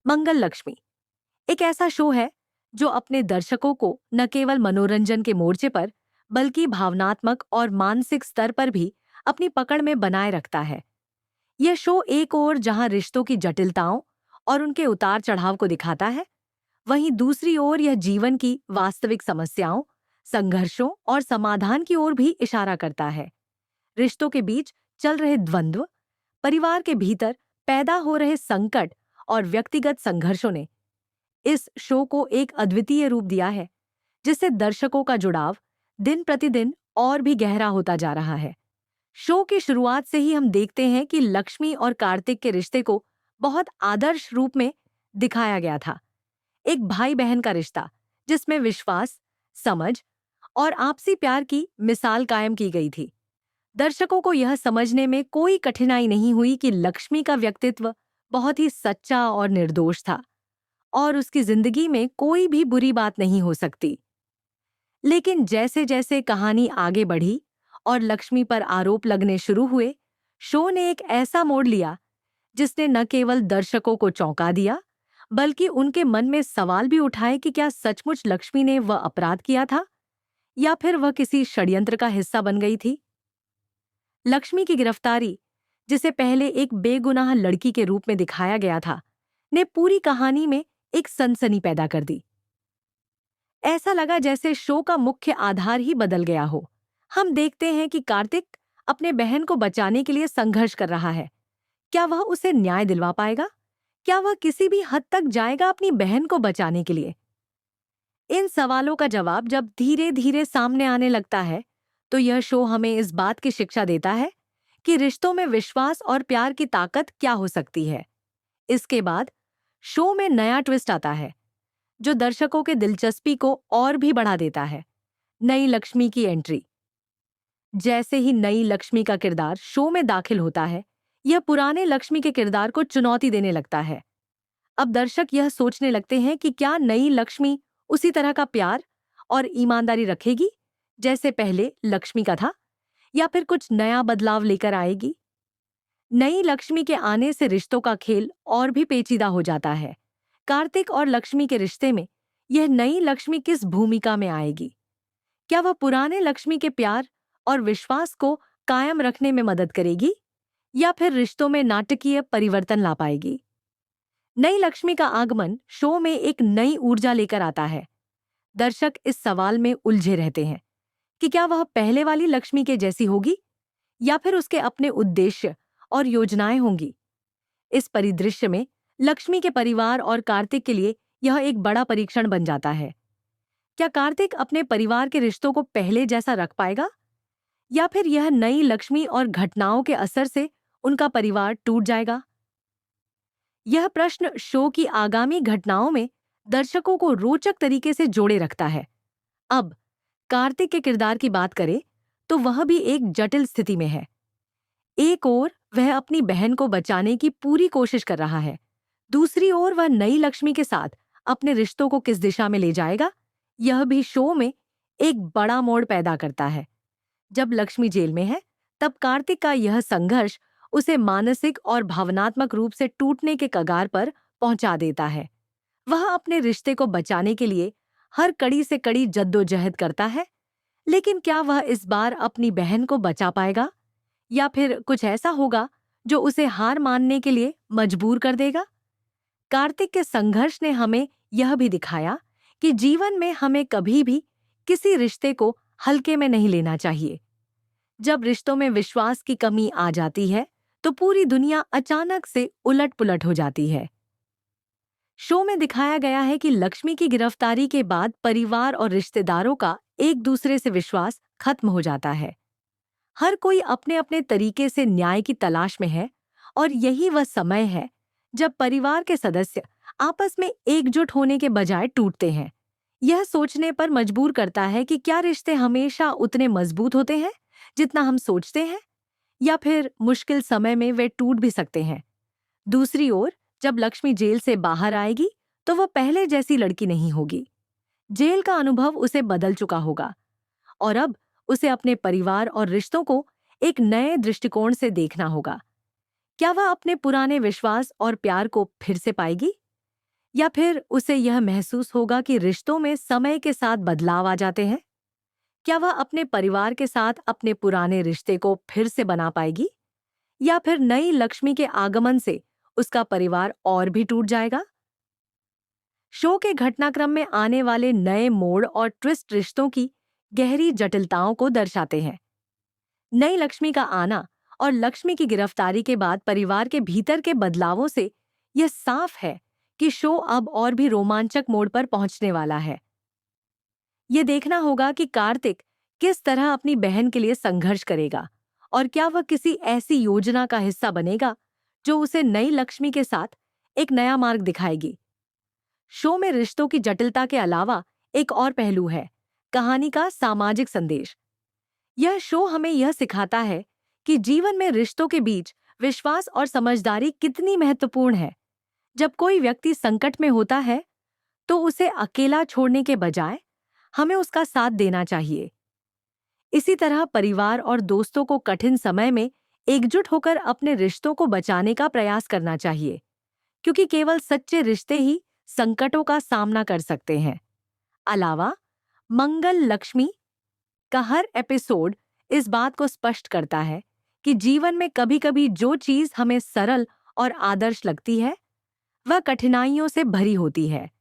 मंगल लक्ष्मी एक ऐसा शो है जो अपने दर्शकों को न केवल मनोरंजन के मोर्चे पर बल्कि भावनात्मक और मानसिक स्तर पर भी अपनी पकड़ में बनाए रखता है। यह शो एक ओर जहां रिश्तों की जटिलताओं और उनके उतार चढ़ाव को दिखाता है, वहीं दूसरी ओर यह जीवन की वास्तविक समस्याओं, संघर्षों और समाधान की ओर भी इशारा करता है। रिश्तों के बीच चल रहे द्वंद्व, परिवार के भीतर पैदा हो रहे संकट और व्यक्तिगत संघर्षों ने इस शो को एक अद्वितीय रूप दिया है, जिससे दर्शकों का जुड़ाव दिन प्रतिदिन और भी गहरा होता जा रहा है। शो की शुरुआत से ही हम देखते हैं कि लक्ष्मी और कार्तिक के रिश्ते को बहुत आदर्श रूप में दिखाया गया था। एक भाई बहन का रिश्ता जिसमें विश्वास, समझ और आपसी प्यार की मिसाल कायम की गई थी। दर्शकों को यह समझने में कोई कठिनाई नहीं हुई कि लक्ष्मी का व्यक्तित्व बहुत ही सच्चा और निर्दोष था और उसकी जिंदगी में कोई भी बुरी बात नहीं हो सकती। लेकिन जैसे जैसे कहानी आगे बढ़ी और लक्ष्मी पर आरोप लगने शुरू हुए, शो ने एक ऐसा मोड़ लिया जिसने न केवल दर्शकों को चौंका दिया, बल्कि उनके मन में सवाल भी उठाए कि क्या सचमुच लक्ष्मी ने वह अपराध किया था या फिर वह किसी षड्यंत्र का हिस्सा बन गई थी। लक्ष्मी की गिरफ्तारी, जिसे पहले एक बेगुनाह लड़की के रूप में दिखाया गया था, ने पूरी कहानी में एक सनसनी पैदा कर दी। ऐसा लगा जैसे शो का मुख्य आधार ही बदल गया हो। हम देखते हैं कि कार्तिक अपने बहन को बचाने के लिए संघर्ष कर रहा है। क्या वह उसे न्याय दिलवा पाएगा? क्या वह किसी भी हद तक जाएगा अपनी बहन को बचाने के लिए? इन सवालों का जवाब जब धीरे धीरे सामने आने लगता है, तो यह शो हमें इस बात की शिक्षा देता है कि रिश्तों में विश्वास और प्यार की ताकत क्या हो सकती है। इसके बाद शो में नया ट्विस्ट आता है जो दर्शकों के दिलचस्पी को और भी बढ़ा देता है। नई लक्ष्मी की एंट्री। जैसे ही नई लक्ष्मी का किरदार शो में दाखिल होता है, यह पुराने लक्ष्मी के किरदार को चुनौती देने लगता है। अब दर्शक यह सोचने लगते हैं कि क्या नई लक्ष्मी उसी तरह का प्यार और ईमानदारी रखेगी जैसे पहले लक्ष्मी का था, या फिर कुछ नया बदलाव लेकर आएगी। नई लक्ष्मी के आने से रिश्तों का खेल और भी पेचीदा हो जाता है। कार्तिक और लक्ष्मी के रिश्ते में यह नई लक्ष्मी किस भूमिका में आएगी? क्या वह पुराने लक्ष्मी के प्यार और विश्वास को कायम रखने में मदद करेगी या फिर रिश्तों में नाटकीय परिवर्तन ला पाएगी? नई लक्ष्मी का आगमन शो में एक नई ऊर्जा लेकर आता है। दर्शक इस सवाल में उलझे रहते हैं कि क्या वह पहले वाली लक्ष्मी के जैसी होगी या फिर उसके अपने उद्देश्य और योजनाएं होंगी। इस परिदृश्य में लक्ष्मी के परिवार और कार्तिक के लिए यह एक बड़ा परीक्षण बन जाता है। क्या कार्तिक अपने परिवार के रिश्तों को पहले जैसा रख पाएगा या फिर यह नई लक्ष्मी और घटनाओं के असर से उनका परिवार टूट जाएगा? यह प्रश्न शो की आगामी घटनाओं में दर्शकों को रोचक तरीके से जोड़े रखता है। अब कार्तिक के किरदार की बात करें तो वह भी एक जटिल स्थिति में है। एक ओर वह अपनी बहन को बचाने की पूरी कोशिश कर रहा है, दूसरी ओर वह नई लक्ष्मी के साथ अपने रिश्तों को किस दिशा में ले जाएगा, यह भी शो में एक बड़ा मोड़ पैदा करता है। जब लक्ष्मी जेल में है, तब कार्तिक का यह संघर्ष उसे मानसिक और भावनात्मक रूप से टूटने के कगार पर पहुंचा देता है। वह अपने रिश्ते को बचाने के लिए हर कड़ी से कड़ी जद्दोजहद करता है, लेकिन क्या वह इस बार अपनी बहन को बचा पाएगा या फिर कुछ ऐसा होगा जो उसे हार मानने के लिए मजबूर कर देगा? कार्तिक के संघर्ष ने हमें यह भी दिखाया कि जीवन में हमें कभी भी किसी रिश्ते को हल्के में नहीं लेना चाहिए। जब रिश्तों में विश्वास की कमी आ जाती है, तो पूरी दुनिया अचानक से उलट-पुलट हो जाती है। शो में दिखाया गया है कि लक्ष्मी की गिरफ्तारी के बाद परिवार और रिश्तेदारों का एक दूसरे से विश्वास खत्म हो जाता है। हर कोई अपने अपने तरीके से न्याय की तलाश में है और यही वह समय है जब परिवार के सदस्य आपस में एकजुट होने के बजाय टूटते हैं। यह सोचने पर मजबूर करता है कि क्या रिश्ते हमेशा उतने मजबूत होते हैं जितना हम सोचते हैं, या फिर मुश्किल समय में वे टूट भी सकते हैं। दूसरी ओर जब लक्ष्मी जेल से बाहर आएगी तो वह पहले जैसी लड़की नहीं होगी। जेल का अनुभव उसे बदल चुका होगा और अब उसे अपने परिवार और रिश्तों को एक नए दृष्टिकोण से देखना होगा। क्या वह अपने पुराने विश्वास और प्यार को फिर से पाएगी या फिर उसे यह महसूस होगा कि रिश्तों में समय के साथ बदलाव आ जाते हैं? क्या वह अपने परिवार के साथ अपने पुराने रिश्ते को फिर से बना पाएगी, या फिर नई लक्ष्मी के आगमन से उसका परिवार और भी टूट जाएगा? शो के घटनाक्रम में आने वाले नए मोड़ और ट्विस्ट रिश्तों की गहरी जटिलताओं को दर्शाते हैं। नई लक्ष्मी का आना और लक्ष्मी की गिरफ्तारी के बाद परिवार के भीतर के बदलावों से यह साफ है कि शो अब और भी रोमांचक मोड़ पर पहुंचने वाला है। ये देखना होगा कि कार्तिक किस तरह अपनी बहन के लिए संघर्ष करेगा और क्या वह किसी ऐसी योजना का हिस्सा बनेगा जो उसे नई लक्ष्मी के साथ एक नया मार्ग दिखाएगी। शो में रिश्तों की जटिलता के अलावा एक और पहलू है, कहानी का सामाजिक संदेश। यह शो हमें यह सिखाता है कि जीवन में रिश्तों के बीच विश्वास और समझदारी कितनी महत्वपूर्ण है। जब कोई व्यक्ति संकट में होता है तो उसे अकेला छोड़ने के बजाय हमें उसका साथ देना चाहिए। इसी तरह परिवार और दोस्तों को कठिन समय में एकजुट होकर अपने रिश्तों को बचाने का प्रयास करना चाहिए, क्योंकि केवल सच्चे रिश्ते ही संकटों का सामना कर सकते हैं। अलावा मंगल लक्ष्मी का हर एपिसोड इस बात को स्पष्ट करता है कि जीवन में कभी-कभी जो चीज हमें सरल और आदर्श लगती है, वह कठिनाइयों से भरी होती है।